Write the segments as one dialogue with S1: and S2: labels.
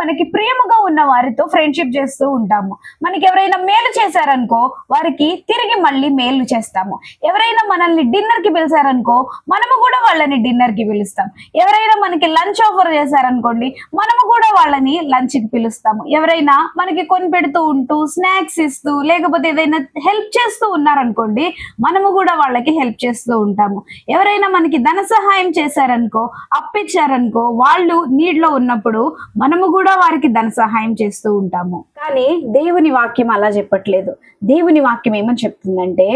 S1: మనకి ప్రియముగా ఉన్న వారితో ఫ్రెండ్షిప్ చేస్తూ ఉంటాము. మనకి ఎవరైనా మేలు చేశారనుకో వారికి తిరిగి మళ్ళీ మేలు చేస్తాము. ఎవరైనా మనల్ని డిన్నర్ కి పిలిచారనుకో మనము కూడా వాళ్ళని డిన్నర్ కి పిలుస్తాం. ఎవరైనా మనకి లంచ్ ఆఫర్ చేశారనుకోండి మనము కూడా వాళ్ళని లంచ్ కి పిలుస్తాము. ఎవరైనా మనకి కొని పెడుతూ ఉంటూ స్నాక్స్ ఇస్తూ లేకపోతే ఏదైనా హెల్ప్ చేస్తూ ఉన్నారనుకోండి మనము కూడా వాళ్ళకి హెల్ప్ చేస్తూ ఉంటాము. ఎవరైనా మనకి ధన సహాయం చేశారనుకో అప్పిచ్చారనుకో వాళ్ళు నీడ్లో ఉన్నప్పుడు మనము కూడా వారికి ధన సహాయం చేస్తూ ఉంటాము. కానీ దేవుని వాక్యం అలా చెప్పట్లేదు. దేవుని వాక్యం ఏమని చెప్తుందంటే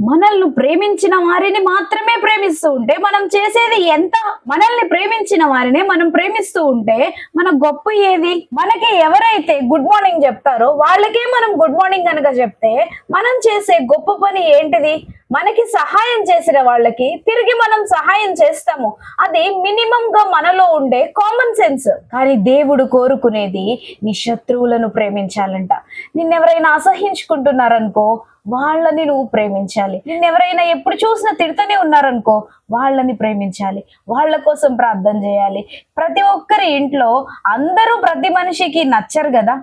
S1: మనల్ని ప్రేమించిన వారిని మాత్రమే ప్రేమిస్తూ ఉంటే మనం చేసేది ఎంత? మనల్ని ప్రేమించిన వారినే మనం ప్రేమిస్తూ ఉంటే మన గొప్ప ఏది? మనకి ఎవరైతే గుడ్ మార్నింగ్ చెప్తారో వాళ్ళకే మనం గుడ్ మార్నింగ్ కనుక చెప్తే మనం చేసే గొప్ప పని ఏంటిది? మనకి సహాయం చేసిన వాళ్ళకి తిరిగి మనం సహాయం చేస్తాము. అది మినిమం గా మనలో ఉండే కామన్ సెన్స్. కానీ దేవుడు కోరుకునేది నీ శత్రువులను ప్రేమించాలంట. నిన్నెవరైనా అసహించుకుంటున్నారనుకో వాళ్ళని నువ్వు ప్రేమించాలి. నిన్నెవరైనా ఎప్పుడు చూసినా తిడుతూనే ఉన్నారనుకో వాళ్ళని ప్రేమించాలి. వాళ్ళ కోసం ప్రార్థన చేయాలి. ప్రతి ఒక్కరి ఇంట్లో అందరూ ప్రతి మనిషికి నచ్చరు కదా,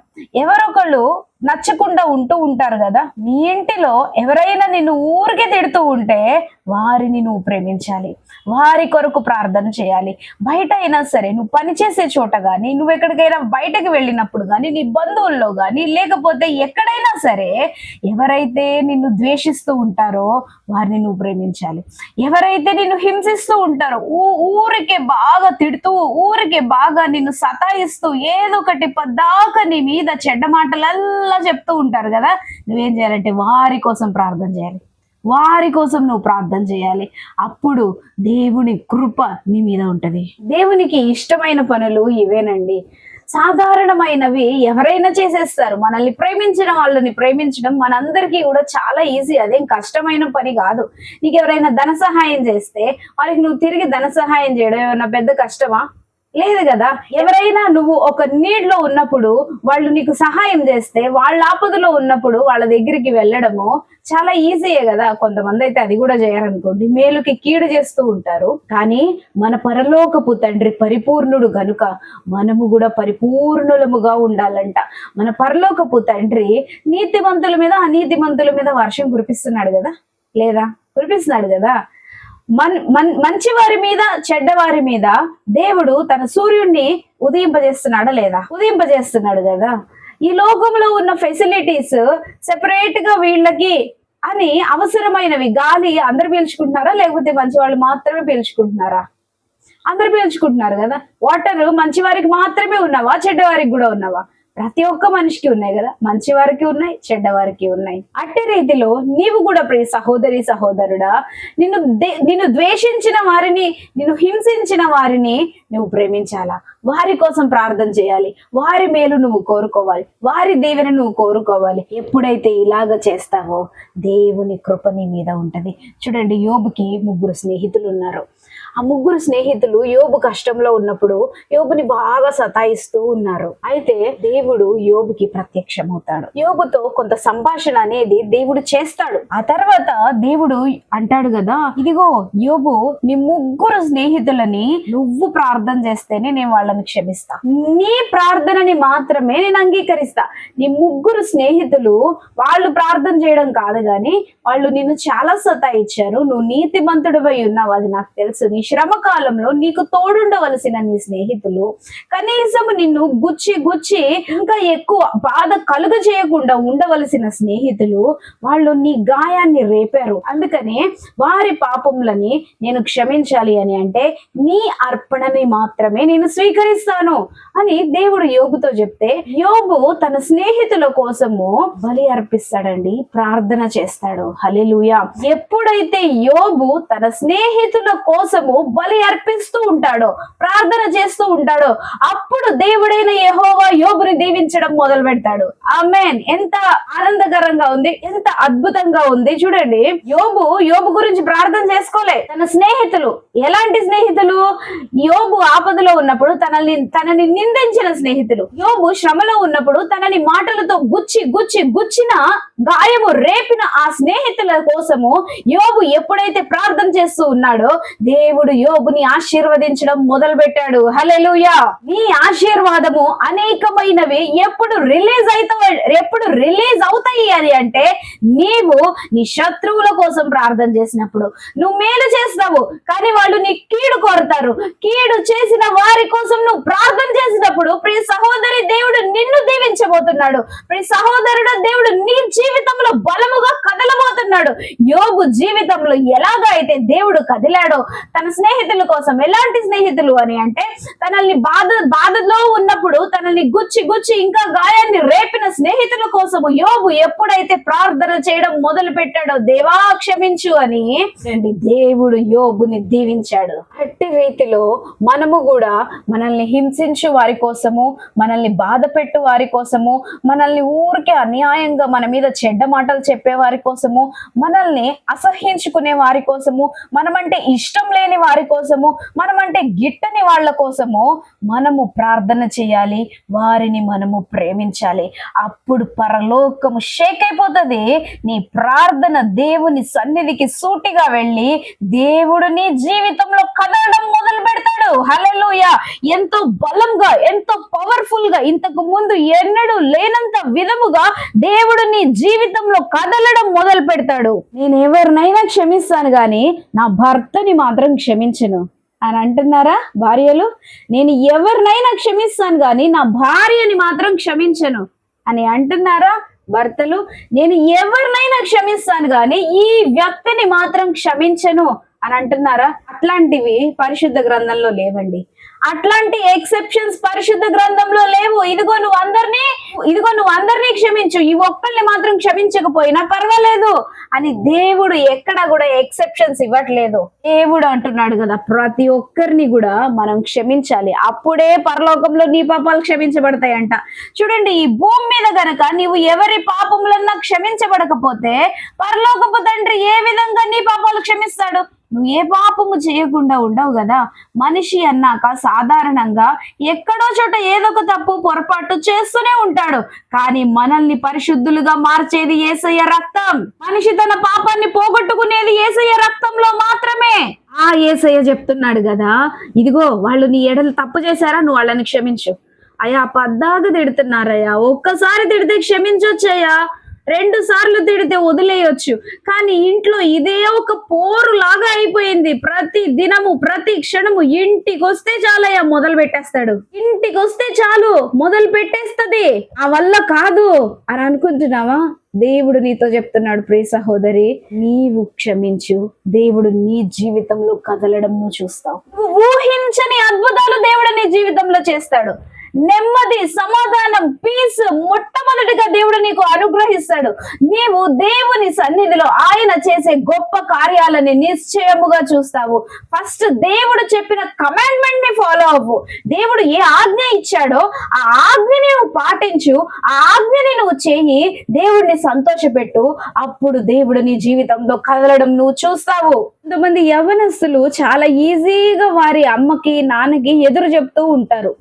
S1: ఎవరొకళ్ళు నచ్చకుండా ఉంటూ ఉంటారు కదా. నీ ఇంటిలో ఎవరైనా నిన్ను ఊరికే తిడుతూ ఉంటే వారిని నువ్వు ప్రేమించాలి, వారి కొరకు ప్రార్థన చేయాలి. బయట అయినా సరే నువ్వు పనిచేసే చోట కానీ నువ్వు ఎక్కడికైనా బయటకు వెళ్ళినప్పుడు కానీ నీ బంధువుల్లో కానీ లేకపోతే ఎక్కడైనా సరే ఎవరైతే నిన్ను ద్వేషిస్తూ ఉంటారో వారిని నువ్వు ప్రేమించాలి. ఎవరైతే నిన్ను హింసిస్తూ ఉంటారో ఊరికే బాగా తిడుతూ ఊరికే బాగా నిన్ను సతాయిస్తూ ఏదో ఒకటి పద్దాక నీ మీద చెడ్డ మాటలల్లా చెప్తూ ఉంటారు కదా, నువ్వేం చేయాలంటే వారి కోసం ప్రార్థన చేయాలి. వారి కోసం నువ్వు ప్రార్థన చేయాలి. అప్పుడు దేవుని కృప నీ మీద ఉంటది. దేవునికి ఇష్టమైన పనులు ఇవేనండి. సాధారణమైనవి ఎవరైనా చేసేస్తారు. మనల్ని ప్రేమించిన వాళ్ళని ప్రేమించడం మనందరికీ కూడా చాలా ఈజీ. అదేం కష్టమైన పని కాదు. నీకు ఎవరైనా ధన సహాయం చేస్తే వాళ్ళకి నువ్వు తిరిగి ధన సహాయం చేయడం ఏమన్నా పెద్ద కష్టమా? లేదు కదా. ఎవరైనా నువ్వు ఒక నీడ్ లో ఉన్నప్పుడు వాళ్ళు నీకు సహాయం చేస్తే వాళ్ళ ఆపదలో ఉన్నప్పుడు వాళ్ళ దగ్గరికి వెళ్ళడము చాలా ఈజీయే కదా. కొంతమంది అయితే అది కూడా చేయరనుకోండి, మేలుకి కీడు చేస్తూ ఉంటారు. కానీ మన పరలోకపు తండ్రి పరిపూర్ణుడు గనుక మనము కూడా పరిపూర్ణులముగా ఉండాలంట. మన పరలోకపు తండ్రి నీతిమంతుల మీద అనీతిమంతుల మీద వర్షం కురిపిస్తున్నాడు కదా, లేదా? కురిపిస్తున్నాడు కదా. మంచి వారి మీద చెడ్డవారి మీద దేవుడు తన సూర్యుడిని ఉదయింపజేస్తున్నాడా లేదా? ఉదయింపజేస్తున్నాడు కదా. ఈ లోకంలో ఉన్న ఫెసిలిటీస్ సెపరేట్ గా వీళ్ళకి అని అవసరమైనవి గాలి అందరు పీల్చుకుంటున్నారా లేకపోతే మంచి వాళ్ళు మాత్రమే పీల్చుకుంటున్నారా? అందరు పీల్చుకుంటున్నారు కదా. వాటర్ మంచి వారికి మాత్రమే ఉన్నావా చెడ్డవారికి కూడా ఉన్నావా? ప్రతి ఒక్క మనిషికి ఉన్నాయి కదా, మంచి వారికి ఉన్నాయి చెడ్డవారికి ఉన్నాయి. అట్టి రీతిలో నీవు కూడా ప్రియ సహోదరి సహోదరుడా నిన్ను ద్వేషించిన వారిని నిన్ను హింసించిన వారిని నువ్వు ప్రేమించాలా, వారి కోసం ప్రార్థన చేయాలి, వారి మేలు నువ్వు కోరుకోవాలి, వారి దీవెన నువ్వు కోరుకోవాలి. ఎప్పుడైతే ఇలాగ చేస్తావో దేవుని కృప నీ మీద ఉంటది. చూడండి, యోబుకి 3 స్నేహితులు ఉన్నారు. ఆ 3 స్నేహితులు యోబు కష్టంలో ఉన్నప్పుడు యోబుని బాగా సతాయిస్తూ ఉన్నారు. అయితే దేవుడు యోబుకి ప్రత్యక్షమవుతాడు. యోబుతో కొంత సంభాషణ అనేది దేవుడు చేస్తాడు. ఆ తర్వాత దేవుడు అంటాడు కదా, ఇదిగో యోబు నీ 3 స్నేహితులని నువ్వు ప్రార్థన చేస్తేనే నేను వాళ్ళని క్షమిస్తా, నీ ప్రార్థనని మాత్రమే నేను అంగీకరిస్తా. నీ 3 స్నేహితులు వాళ్ళు ప్రార్థన చేయడం కాదు గాని వాళ్ళు నిన్ను చాలా సతాయిచ్చారు. నువ్వు నీతిమంతుడివై ఉన్నావు, అది నాకు తెలుసు. నీ శ్రమ కాలంలో నీకు తోడుండవలసిన నీ స్నేహితులు కనీసం నిన్ను గుచ్చి ఇంకా ఎక్కువ బాధ కలుగ చేయకుండా ఉండవలసిన స్నేహితులు వాళ్ళు నీ గాయాన్ని రేపారు. అందుకనే వారి పాపములని నేను క్షమించాలి అని అంటే నీ అర్పణని మాత్రమే నేను స్వీకరిస్తాను అని దేవుడు యోబుతో చెప్తే యోబు తన స్నేహితుల కోసము బలి అర్పిస్తాడండి, ప్రార్థన చేస్తాడు. హల్లెలూయా. ఎప్పుడైతే యోబు తన స్నేహితుల కోసము బలి అర్పిస్తూ ఉంటాడో ప్రార్థన చేస్తూ ఉంటాడో అప్పుడు దేవుడైన యెహోవా యోబుని దీవించడం మొదలు పెడతాడు. ఆమేన్. ఎంత ఆనందకరంగా ఉంది, ఎంత అద్భుతంగా ఉంది. చూడండి, యోబు గురించి ప్రార్థన చేసుకోలే. తన స్నేహితులు, ఎలాంటి స్నేహితులు? యోబు ఆపదలో ఉన్నప్పుడు తనని నిందించిన స్నేహితులు, యోబు శ్రమలో ఉన్నప్పుడు తనని మాటలతో గుచ్చిన గాయము రేపిన ఆ స్నేహితుల కోసము యోబు ఎప్పుడైతే ప్రార్థన చేస్తూ ఉన్నాడో దేవుడు దేవుడు యోబుని ఆశీర్వదించడం మొదలు పెట్టాడు. హల్లెలూయా. నీ ఆశీర్వాదము అనేకమైనవి ఎప్పుడు రిలీజ్ అవుతాయి అని అంటే నీవు నీ శత్రువుల కోసం ప్రార్థన చేసినప్పుడు. నువ్వు మేలు చేస్తావు కానీ వాళ్ళు నీ కీడు కోరుతారు. కీడు చేసిన వారి కోసం నువ్వు ప్రార్థన చేసినప్పుడు ప్రియ సహోదరి, దేవుడు నిన్ను దీవించబోతున్నాడు. ప్రియ సహోదరుడు, దేవుడు నీ జీవితంలో బలముగా కదలబోతున్నాడు. యోబు జీవితంలో ఎలాగ అయితే దేవుడు కదిలాడో తన స్నేహితుల కోసం. ఎలాంటి స్నేహితులు అని అంటే తనల్ని బాధలో ఉన్నప్పుడు తనని గుచ్చి ఇంకా గాయాన్ని రేపిన స్నేహితుల కోసము యోబు ఎప్పుడైతే ప్రార్థన చేయడం మొదలు పెట్టాడో, దేవా క్షమించు అని దేవుడు యోబుని దీవించాడు. అట్టి రీతిలో మనము కూడా మనల్ని హింసించు వారి కోసము, మనల్ని బాధ పెట్టు వారి కోసము, మనల్ని ఊరికే అన్యాయంగా మన మీద చెడ్డ మాటలు చెప్పే వారి కోసము, మనల్ని అసహ్యించుకునే వారి కోసము, మనమంటే ఇష్టం లేని వారి కోసము, మనమంటే గిట్టని వాళ్ళ కోసము మనము ప్రార్థన చేయాలి. వారిని మనము ప్రేమించాలి. అప్పుడు పరలోకము షేక్ అయిపోతుంది. నీ ప్రార్థన దేవుని సన్నిధికి సూటిగా వెళ్ళి దేవుడు నీ జీవితంలో కదలడం మొదలు పెడతాడు. హల్లెలూయా. ఎంతో బలంగా, ఎంతో పవర్ఫుల్ గా, ఇంతకు ముందు ఎన్నడూ లేనంత విధముగా దేవుడు నీ జీవితంలో కదలడం మొదలు పెడతాడు. నేను ఎవరినైనా క్షమిస్తాను గాని నా భర్తని మాత్రం క్షమించను అని అంటున్నారా భార్యలు? నేను ఎవరినైనా క్షమిస్తాను గాని నా భార్యని మాత్రం క్షమించను అని అంటున్నారా భర్తలు? నేను ఎవరినైనా క్షమిస్తాను గాని ఈ వ్యక్తిని మాత్రం క్షమించను అని అంటున్నారా? అట్లాంటివి పరిశుద్ధ గ్రంథంలో లేవండి. అట్లాంటి ఎక్సెప్షన్స్ పరిశుద్ధ గ్రంథంలో లేవు. ఇదిగో నువ్వు అందరినీ క్షమించు, ఈ ఒక్కరిని మాత్రం క్షమించకపోయినా పర్వాలేదు అని దేవుడు ఎక్కడ కూడా ఎక్సెప్షన్స్ ఇవ్వట్లేదు. దేవుడు అంటున్నాడు కదా, ప్రతి ఒక్కరిని కూడా మనం క్షమించాలి. అప్పుడే పరలోకంలో నీ పాపాలు క్షమించబడతాయంట. చూడండి, ఈ భూమి మీద గనక నీవు ఎవరి పాపములన్నా క్షమించబడకపోతే పరలోకపు తండ్రి ఏ విధంగా నీ పాపాలు క్షమిస్తాడు? నువ్వు ఏ పాపము చేయకుండా ఉండవు కదా. మనిషి అన్నాక సాధారణంగా ఎక్కడో చోట ఏదో ఒక తప్పు పొరపాటు చేస్తూనే ఉంటాడు. కానీ మనల్ని పరిశుద్ధులుగా మార్చేది యేసయ్య రక్తం. మనిషి తన పాపాన్ని పోగొట్టుకునేది యేసయ్య రక్తంలో మాత్రమే. ఆ యేసయ్య చెప్తున్నాడు కదా, ఇదిగో వాళ్ళు నీ ఎడలు తప్పు చేశారా, నువ్వు వాళ్ళని క్షమించు. అయ్యా పద్దాగా తిడుతున్నారయ్యా, ఒక్కసారి తిడితే క్షమించొచ్చయ్యా, 2 సార్లు తిడితే వదిలేయొచ్చు. కానీ ఇంట్లో ఇదే ఒక పోరు లాగా అయిపోయింది. ప్రతి దినము, ప్రతి క్షణము ఇంటికి వస్తే చాలయ్యా మొదలు పెట్టేస్తాడు. ఇంటికి వస్తే చాలు మొదలు పెట్టేస్తది. ఆ వల్ల కాదు అని అనుకుంటున్నావా? దేవుడు నీతో చెప్తున్నాడు, ప్రియ సహోదరి, నీవు క్షమించు, దేవుడు నీ జీవితంలో కదలడం నువ్వు చూస్తావు. ఊహించని అద్భుతాలు దేవుడు నీ జీవితంలో చేస్తాడు. నెమ్మది, సమాధానం, పీస్ మొట్టమొదటిగా దేవుడు నీకు అనుగ్రహిస్తాడు. నీవు దేవుని సన్నిధిలో ఆయన చేసే గొప్ప కార్యాలని నిశ్చయముగా చూస్తావు. ఫస్ట్ దేవుడు చెప్పిన కమాండ్మెంట్ ని ఫాలో అవ్వు. దేవుడు ఏ ఆజ్ఞ ఇచ్చాడో ఆ ఆజ్ఞని నువ్వు పాటించు, ఆ ఆజ్ఞని నువ్వు చేయి, దేవుడిని సంతోషపెట్టు. అప్పుడు దేవుడు నీ జీవితంలో కదలడం నువ్వు చూస్తావు. కొంతమంది యవ్వనస్తులు చాలా ఈజీగా వారి అమ్మకి, నాన్నకి ఎదురు చెప్తూ ఉంటారు.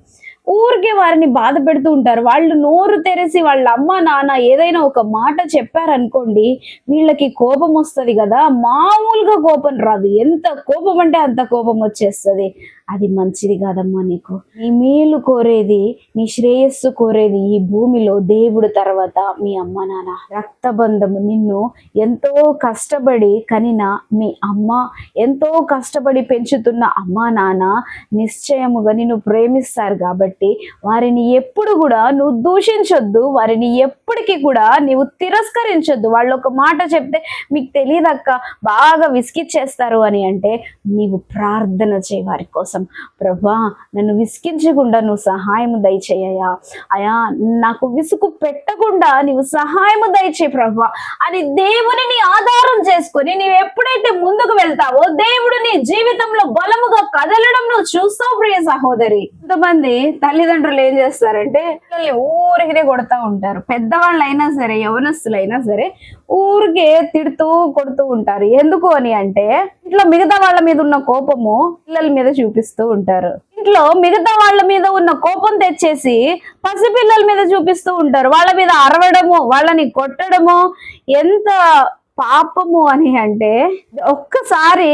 S1: ఊరికే వారిని బాధ పెడుతూ ఉంటారు. వాళ్ళు నోరు తెరిసి వాళ్ళ అమ్మ నాన్న ఏదైనా ఒక మాట చెప్పారనుకోండి, వీళ్ళకి కోపం వస్తుంది కదా, మామూలుగా కోపం రాదు. ఎంత కోపం అంటే అంత కోపం వచ్చేస్తుంది. అది మంచిది కాదమ్మా. నీకు నీ మేలు కోరేది, నీ శ్రేయస్సు కోరేది ఈ భూమిలో దేవుడు తర్వాత మీ అమ్మ నాన్న. రక్తబంధము, నిన్ను ఎంతో కష్టపడి కనిన మీ అమ్మ, ఎంతో కష్టపడి పెంచుతున్న అమ్మ నాన్న నిశ్చయముగా నిన్ను ప్రేమిస్తారు. కాబట్టి వారిని ఎప్పుడు కూడా నువ్వు దూషించొద్దు, వారిని ఎప్పటికీ కూడా నీవు తిరస్కరించొద్దు. వాళ్ళు ఒక మాట చెప్తే మీకు తెలియదక్క, బాగా విసిగిచ్చేస్తారు అని అంటే నీవు ప్రార్థన చేయి వారి కోసం. ప్రభా, నన్ను విసిగించకుండా నువ్వు సహాయము దయచేయ్యా, అయా నాకు విసుగు పెట్టకుండా నీవు సహాయము దయచే ప్రభా అని దేవుని ఆధారం చేసుకొని నీవు ఎప్పుడైతే ముందుకు వెళ్తావో దేవుడు నీ జీవితంలో బలముగా కదలడం నువ్వు చూస్తావు. ప్రియ సహోదరి, కొంతమంది తల్లిదండ్రులు ఏం చేస్తారంటే ఊరికినే కొడతా ఉంటారు. పెద్దవాళ్ళు అయినా సరే, యవనస్తులైనా సరే ఊరికే తిడుతూ కొడుతూ ఉంటారు. ఎందుకు అని అంటే ఇంట్లో మిగతా వాళ్ళ మీద ఉన్న కోపము పిల్లల మీద చూపిస్తూ ఉంటారు. ఇంట్లో మిగతా వాళ్ళ మీద ఉన్న కోపం తెచ్చేసి పసిపిల్లల మీద చూపిస్తూ ఉంటారు. వాళ్ళ మీద అరవడము, వాళ్ళని కొట్టడము ఎంత పాపము అని అంటే ఒక్కసారి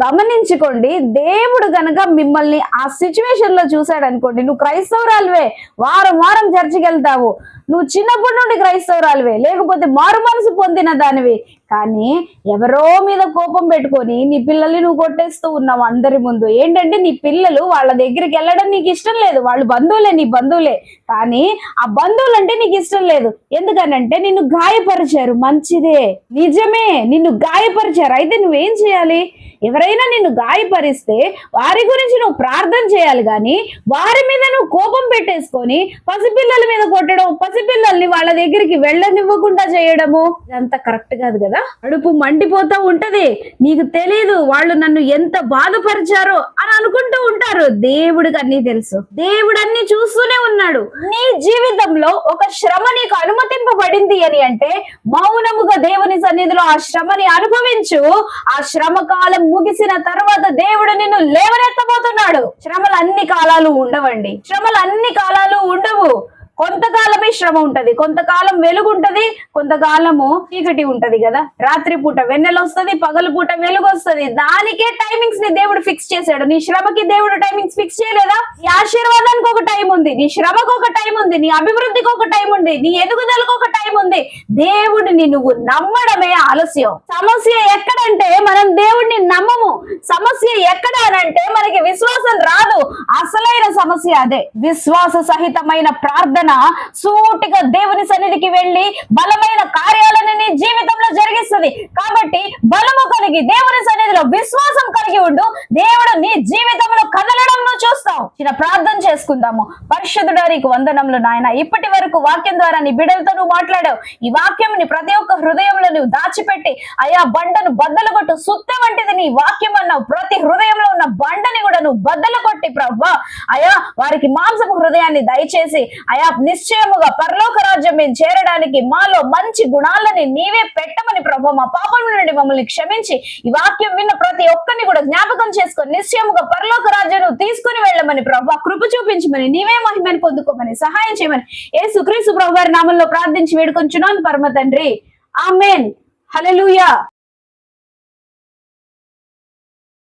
S1: గమనించుకోండి. దేవుడు గనక మిమ్మల్ని ఆ సిచ్యువేషన్ లో చూసాడు అనుకోండి, నువ్వు క్రైస్తవురాలువే, వారం వారం చర్చికి వెళ్తావు, నువ్వు చిన్నప్పటి నుండి క్రైస్తవురాలువే, లేకపోతే మారు మనసు పొందిన దానివి, కానీ ఎవరో మీద కోపం పెట్టుకొని నీ పిల్లల్ని నువ్వు కొట్టేస్తూ ఉన్నావు అందరి ముందు. ఏంటంటే నీ పిల్లలు వాళ్ళ దగ్గరికి వెళ్ళడం నీకు ఇష్టం లేదు, వాళ్ళు బంధువులే, నీ బంధువులే, కానీ ఆ బంధువులు అంటే నీకు ఇష్టం లేదు. ఎందుకనంటే నిన్ను గాయపరిచారు. మంచిదే, నిజమే, నిన్ను గాయపరిచారు. అయితే నువ్వేం చేయాలి? ఎవరైనా నిన్ను గాయపరిస్తే వారి గురించి నువ్వు ప్రార్థన చేయాలి, కానీ వారి మీద నువ్వు కోపం పెట్టేసుకొని పసిపిల్లల మీద కొట్టడం, పసిపిల్లల్ని వాళ్ళ దగ్గరికి వెళ్ళనివ్వకుండా చేయడము, ఇదంతా కరెక్ట్ కాదు కదా. అడుపు మండిపోతూ ఉంటది, నీకు తెలీదు వాళ్ళు నన్ను ఎంత బాధపరిచారో అని అనుకుంటూ ఉంటారు. దేవుడికి అన్ని తెలుసు, దేవుడు అన్ని చూస్తూనే ఉన్నాడు. నీ జీవితంలో ఒక శ్రమ నీకు అనుమతింపబడింది అని అంటే మౌనముగా దేవుని సన్నిధిలో ఆ శ్రమని అనుభవించు. ఆ శ్రమ కాలం ముగిసిన తర్వాత దేవుడు నిన్ను లేవనెత్తబోతున్నాడు. శ్రమలు అన్ని కాలాలు ఉండవండి, శ్రమలు అన్ని కాలాలు ఉండవు. కొంతకాలమే శ్రమ ఉంటది, కొంతకాలం వెలుగు ఉంటది, కొంతకాలము చీకటి ఉంటది కదా. రాత్రి పూట వెన్నెల వస్తుంది, పగలు పూట వెలుగు వస్తుంది. దానికే టైమింగ్స్ ని దేవుడు ఫిక్స్ చేశాడు. నీ శ్రమకి దేవుడు టైమింగ్స్ ఫిక్స్ చేయలేదా? నీ ఆశీర్వాదానికి ఒక టైం ఉంది, నీ శ్రమకు ఒక టైం ఉంది, నీ అభివృద్ధికి ఒక టైం ఉంది, నీ ఎదుగుదలకు ఒక టైం ఉంది. దేవుడిని నువ్వు నమ్మడమే ఆలస్యం. సమస్య ఎక్కడంటే మనం దేవుడిని నమ్మము. సమస్య ఎక్కడ అనంటే మనకి విశ్వాసం రాదు. అసలైన సమస్య అదే. విశ్వాస సహితమైన ప్రార్థన సూటిగా దేవుని సన్నిధికి వెళ్ళి బలమైన కార్యాలను నీ జీవితంలో జరిగిస్తుంది. కాబట్టి బలము కలిగి దేవుని సన్నిధిలో విశ్వాసం కలిగి ఉండు. దేవుడు నీ జీవితంలో కదలడం నువ్వు చూస్తావు. చిన్న ప్రార్థన చేసుకుందాము. పరిశుద్ధుడా, నీకు వందనములు నాయన. ఇప్పటి వరకు వాక్యం ద్వారా నీ బిడ్డలతో నువ్వు మాట్లాడావు. ఈ వాక్యం ని ప్రతి ఒక్క హృదయంలో నువ్వు దాచిపెట్టి అయా బండను బద్దలు కొట్టు, సుత్తి వంటిది నీ వాక్యం అన్నావు. ప్రతి హృదయంలో ఉన్న బండని కూడా నువ్వు బద్దలు కొట్టి ప్రభువా అయా వారికి మాంసపు హృదయాన్ని దయచేసి అయా నిశ్చయముగా పరలోక రాజ్యం మేము చేరడానికి మాలో మంచి గుణాలని నీవే పెట్టమని ప్రభు, మా పాపం నుండి మమ్మల్ని క్షమించి ఈ వాక్యం విన్న ప్రతి ఒక్కరిని కూడా జ్ఞాపకం చేసుకొని నిశ్చయముగా పరలోక రాజ్యం తీసుకుని వెళ్ళమని ప్రభు, కృప చూపించమని, నీవే మహిమని పొందుకోమని సహాయం చేయమని యేసుక్రీస్తు ప్రభు వారి నామంలో ప్రార్థించి వేడుకొంచున్నాను పరమ తండ్రి. ఆమేన్. హల్లెలూయా.